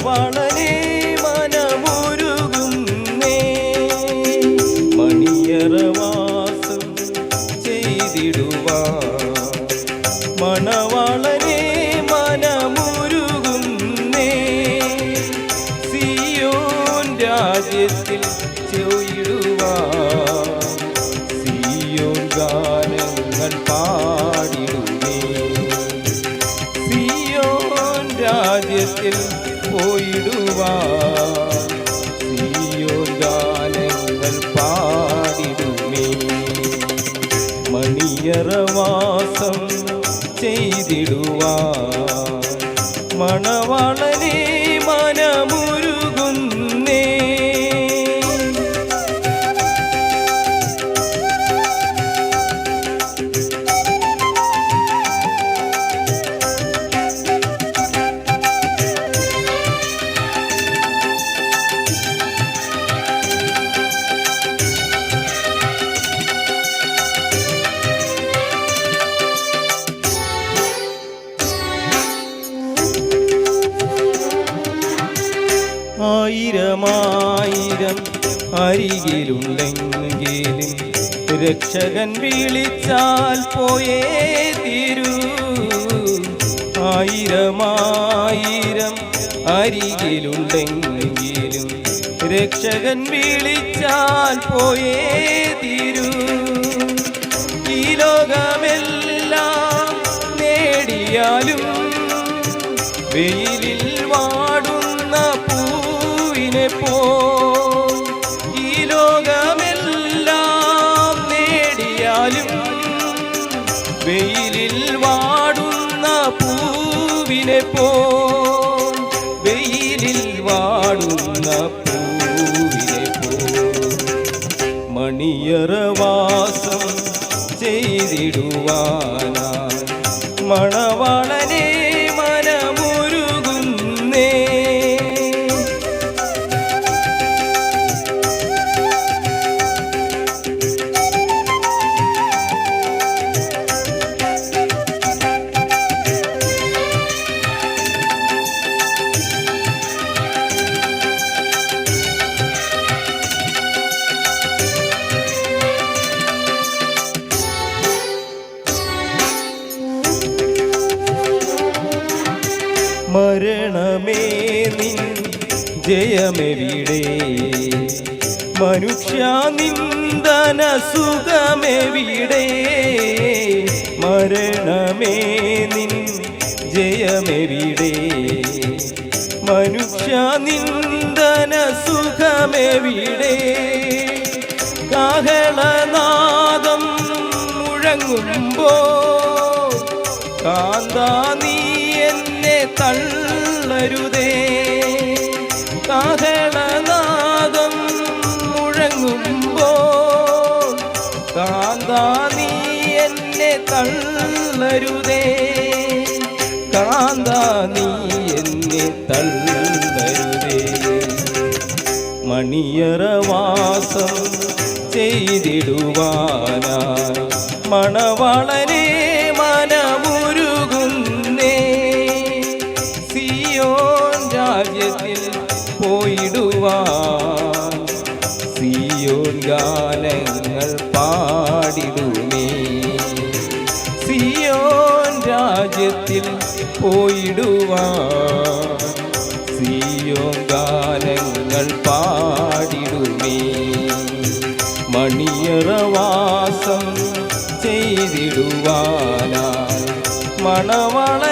മണവാളനെ മനമുരുകുന്നേ മണിയറവാസം ചെയ്തിടുവാൻ മണവാളനെ മനമുരുകുന്നേ സിയോൻ രാജ്യത്തിൽ ചോയിടുവാൻ സിയോൻ ഗാനങ്ങൾ പാടിടുമേ സിയോൻ രാജ്യത്തിൽ പോയിടുവാൻ സിയോൻ ഗാനങ്ങൾ പാടിടുമേ മണിയറവാസം ചെയ്തിടുവാൻ മണവാളനെ മനമുരുകുന്നേ ആയിരമായിരം അരികിലുണ്ടെങ്കിലും രക്ഷകൻ വിളിച്ചാൽ പോയേ തീരൂ ആയിരമായിരം അരികിലുണ്ടെങ്കിലും രക്ഷകൻ വിളിച്ചാൽ പോയേ തീരൂ ഈ ലോകമെല്ലാം നേടിയാലും വെയിലിൽ വാടുന്ന പൂവിനെ പോൽ ഈ ലോകമെല്ലാം നേടിയാലും വെയിലിൽ വാടുന്ന പൂവിനെ പോൽ വെയിലിൽ വാടുന്ന പൂവിനെ പോൽ മണിയറവാസം ചെയ്തിടുവാനായി മണവാളനെ മനമുരുകുന്നേ മരണമേ നിൻ ജയമെവിടെ മനുഷ്യ നിന്ദന സുഖമെവിടെ മരണമേ നിൻ ജയമെവിടെ മനുഷ്യ നിന്ദന സുഖമെവിടെ കാഹളനാദം മുഴങ്ങുമ്പോൾ കാന്താ നീ എന്നെ തള്ളരുതേ കാഹളനാദം മുഴങ്ങുമ്പോൾ കാന്താ നീ എന്നെ തള്ളരുതേ കാന്താ നീ എന്നെ തള്ളരുതേ മണിയറവാസം ചെയ്തിടുവാനായി മണവാളനെ മനമുരുകുന്നേ സിയോൻ രാജ്യത്തിൽ പോയിടുവാൻ സിയോൻ ഗാനങ്ങൾ പാടിടുമേ സിയോൻ രാജ്യത്തിൽ പോയിടുവാൻ സിയോൻ ഗാനങ്ങൾ പാടിടുമേ മണിയറവാസം ചെയ്തിടുവാനായി മണവാള